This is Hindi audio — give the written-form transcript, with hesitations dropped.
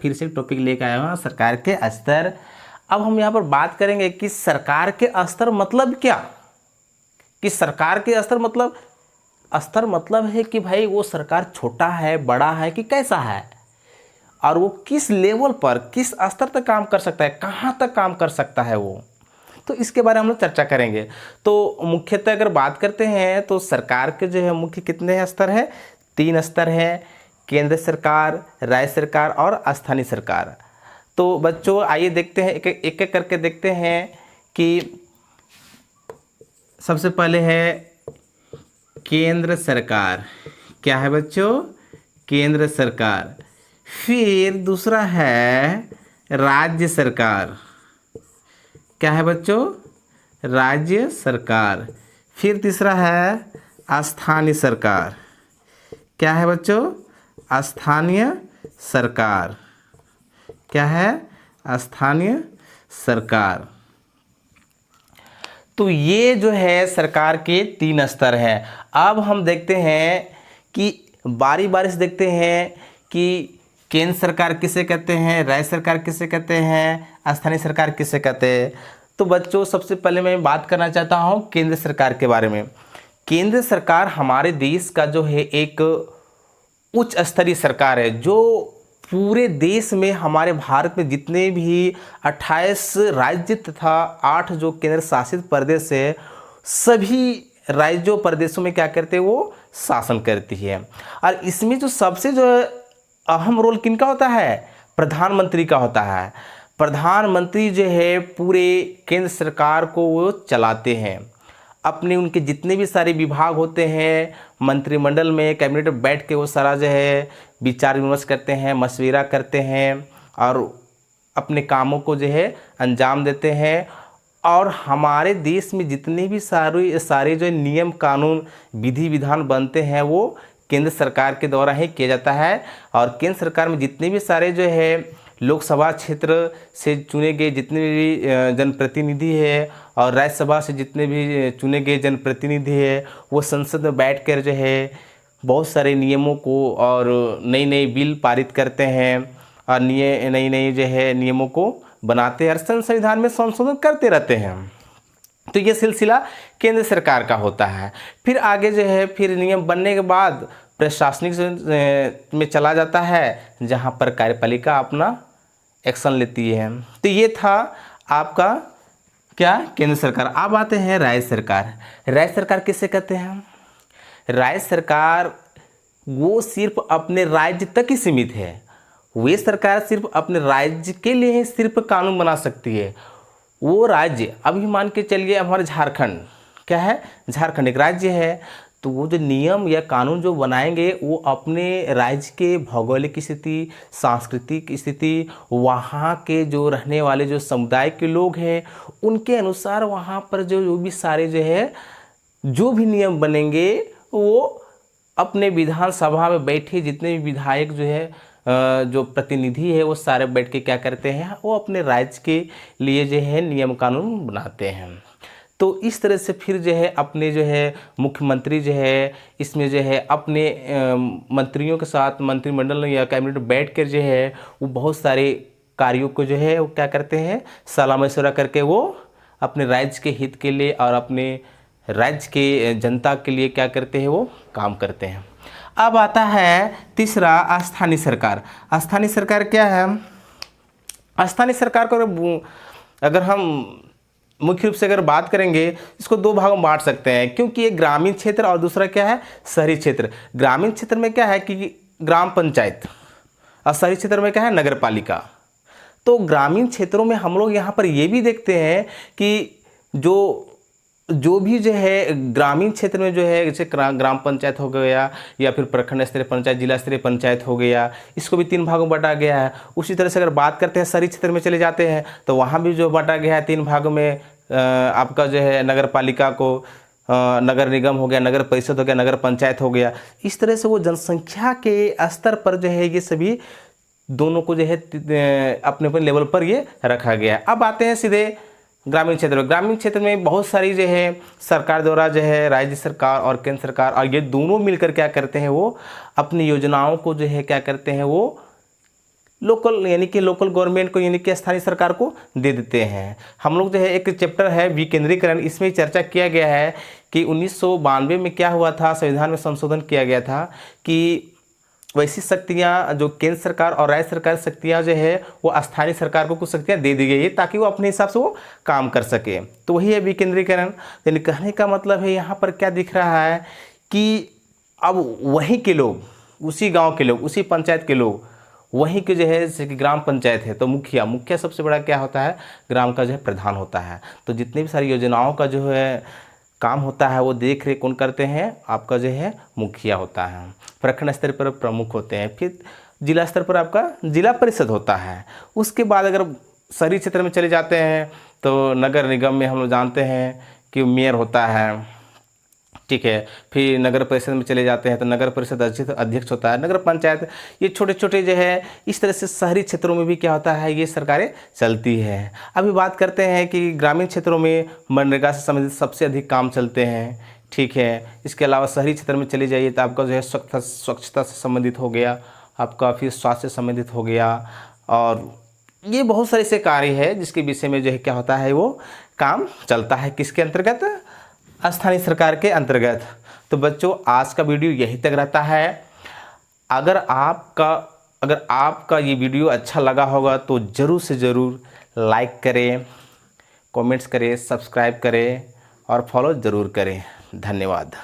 फिर से टॉपिक लेकर आया हूँ, सरकार के स्तर। अब हम यहाँ पर बात करेंगे कि सरकार के स्तर मतलब क्या, कि सरकार के स्तर मतलब है कि भाई वो सरकार छोटा है, बड़ा है कि कैसा है, और वो किस लेवल पर, किस स्तर तक काम कर सकता है, कहाँ तक काम कर सकता है वो। तो इसके बारे में हम लोग चर्चा करेंगे। तो मुख्यतः अगर बात करते हैं तो सरकार के जो है मुख्य कितने स्तर है, 3 स्तर है, केंद्र सरकार, राज्य सरकार और स्थानीय सरकार। तो बच्चों आइए देखते हैं, एक एक करके देखते हैं कि सबसे पहले है केंद्र सरकार। क्या है बच्चों? केंद्र सरकार। फिर दूसरा है राज्य सरकार। क्या है बच्चों? राज्य सरकार। फिर तीसरा है स्थानीय सरकार। क्या है बच्चों? स्थानीय सरकार। क्या है? स्थानीय सरकार। तो ये जो है सरकार के 3 स्तर हैं। अब हम देखते हैं कि बारी बारी से देखते हैं कि केंद्र सरकार किसे कहते हैं, राज्य सरकार किसे कहते हैं, स्थानीय सरकार किसे कहते हैं। तो बच्चों सबसे पहले मैं बात करना चाहता हूँ केंद्र सरकार के बारे में। केंद्र सरकार हमारे देश का जो है एक उच्च स्तरीय सरकार है, जो पूरे देश में हमारे भारत में जितने भी 28 राज्य तथा 8 जो केंद्र शासित प्रदेश है, सभी राज्यों प्रदेशों में क्या करते हैं, वो शासन करती है। और इसमें जो सबसे जो अहम रोल किनका होता है? प्रधानमंत्री का होता है। प्रधानमंत्री जो है पूरे केंद्र सरकार को वो चलाते हैं। अपने उनके जितने भी सारे विभाग होते हैं, मंत्रिमंडल में, कैबिनेट में बैठ के वो सारा जो है विचार विमर्श करते हैं, मशविरा करते हैं और अपने कामों को जो है अंजाम देते हैं। और हमारे देश में जितने भी सारे जो नियम कानून विधि विधान बनते हैं वो केंद्र सरकार के द्वारा ही किया जाता है। और केंद्र सरकार में जितने भी सारे जो है लोकसभा क्षेत्र से चुने गए जितने भी जनप्रतिनिधि है और राज्यसभा से जितने भी चुने गए जनप्रतिनिधि है, वो संसद में बैठकर जो है बहुत सारे नियमों को और नई नई बिल पारित करते हैं और नई नई जो है नियमों को बनाते हैं और संविधान में संशोधन करते रहते हैं। तो ये सिलसिला केंद्र सरकार का होता है। फिर आगे जो है फिर नियम बनने के बाद प्रशासनिक में चला जाता है, जहाँ पर कार्यपालिका अपना एक्शन लेती है। तो ये था आपका क्या, केंद्र सरकार। अब आते हैं राज्य सरकार। राज्य सरकार किसे कहते हैं? राज्य सरकार वो सिर्फ अपने राज्य तक ही सीमित है। वे सरकार सिर्फ अपने राज्य के लिए ही सिर्फ कानून बना सकती है। वो राज्य, अभी मान के चलिए हमारे झारखंड, क्या है, झारखंड एक राज्य है, तो वो जो नियम या कानून जो बनाएंगे वो अपने राज्य के भौगोलिक स्थिति, सांस्कृतिक स्थिति, वहाँ के जो रहने वाले जो समुदाय के लोग हैं उनके अनुसार वहाँ पर जो भी सारे जो है जो भी नियम बनेंगे वो अपने विधानसभा में बैठे जितने भी विधायक जो है जो प्रतिनिधि है वो सारे बैठ के क्या करते हैं, वो अपने राज्य के लिए जो है नियम कानून बनाते हैं। तो इस तरह से फिर जो है अपने जो है मुख्यमंत्री जो है इसमें जो है अपने मंत्रियों के साथ मंत्रिमंडल या कैबिनेट में बैठ कर जो है वो बहुत सारे कार्यों को जो है वो क्या करते हैं, सलाह मशवरा करके वो अपने राज्य के हित के लिए और अपने राज्य के जनता के लिए क्या करते हैं, वो काम करते हैं। अब आता है तीसरा स्थानीय सरकार। स्थानीय सरकार क्या है? स्थानीय सरकार को अगर हम मुख्य रूप से अगर बात करेंगे इसको 2 भागों में बांट सकते हैं, क्योंकि एक ग्रामीण क्षेत्र और दूसरा क्या है, शहरी क्षेत्र। ग्रामीण क्षेत्र में क्या है कि ग्राम पंचायत और शहरी क्षेत्र में क्या है, नगर पालिका। तो ग्रामीण क्षेत्रों में हम लोग यहाँ पर ये भी देखते हैं कि जो भी जो है ग्रामीण क्षेत्र में जो है जैसे ग्राम पंचायत हो गया या फिर प्रखंड स्तरीय पंचायत, जिला स्तरीय पंचायत हो गया, इसको भी 3 भागों में बांटा गया है। उसी तरह से अगर बात करते हैं शहरी क्षेत्र में चले जाते हैं तो वहाँ भी जो बांटा गया है 3 भागों में, आपका जो है नगर पालिका को नगर निगम हो गया, नगर परिषद हो गया, नगर पंचायत हो गया। इस तरह से वो जनसंख्या के स्तर पर जो है ये सभी दोनों को जो है अपने अपने लेवल पर ये रखा गया है। अब आते हैं सीधे ग्रामीण क्षेत्र में। ग्रामीण क्षेत्र में बहुत सारी जो है सरकार द्वारा जो है राज्य सरकार और केंद्र सरकार और ये दोनों मिलकर क्या करते हैं, वो अपनी योजनाओं को जो है क्या करते हैं, वो लोकल यानी कि लोकल गवर्नमेंट को यानी कि स्थानीय सरकार को दे देते हैं। हम लोग जो है एक चैप्टर है विकेंद्रीकरण, इसमें चर्चा किया गया है कि 1992 में क्या हुआ था, संविधान में संशोधन किया गया था कि वैसी शक्तियाँ जो केंद्र सरकार और राज्य सरकार शक्तियाँ जो है वो स्थानीय सरकार को कुछ शक्तियाँ दे दी गई है ताकि वो अपने हिसाब से वो काम कर सके। तो वही है विकेंद्रीकरण। यानी कहने का मतलब है यहाँ पर क्या दिख रहा है कि अब वहीं के लोग, उसी गांव के लोग, उसी पंचायत के लोग, वहीं के जो है जैसे कि ग्राम पंचायत है तो मुखिया सबसे बड़ा क्या होता है, ग्राम का जो है प्रधान होता है। तो जितनी भी सारी योजनाओं का जो है काम होता है वो देख रेख कौन करते हैं, आपका जो है मुखिया होता है। प्रखंड स्तर पर प्रमुख होते हैं, फिर जिला स्तर पर आपका जिला परिषद होता है। उसके बाद अगर शहरी क्षेत्र में चले जाते हैं तो नगर निगम में हम लोग जानते हैं कि मेयर होता है, ठीक है। फिर नगर परिषद में चले जाते हैं तो नगर परिषद अध्यक्ष होता है, नगर पंचायत, ये छोटे छोटे जो है इस तरह से शहरी क्षेत्रों में भी क्या होता है, ये सरकारें चलती है। अभी बात करते हैं कि ग्रामीण क्षेत्रों में मनरेगा से संबंधित सबसे अधिक काम चलते हैं, ठीक है। इसके अलावा शहरी क्षेत्र में चले जाइए तो आपका जो है स्वच्छता से संबंधित हो गया, आपका फिर स्वास्थ्य से संबंधित हो गया, और ये बहुत सारे ऐसे कार्य है जिसके विषय में जो है क्या होता है, वो काम चलता है किसके अंतर्गत, स्थानीय सरकार के अंतर्गत। तो बच्चों आज का वीडियो यहीं तक रहता है। अगर आपका ये वीडियो अच्छा लगा होगा तो ज़रूर से ज़रूर लाइक करें, कमेंट्स करें, सब्सक्राइब करें और फॉलो ज़रूर करें। धन्यवाद।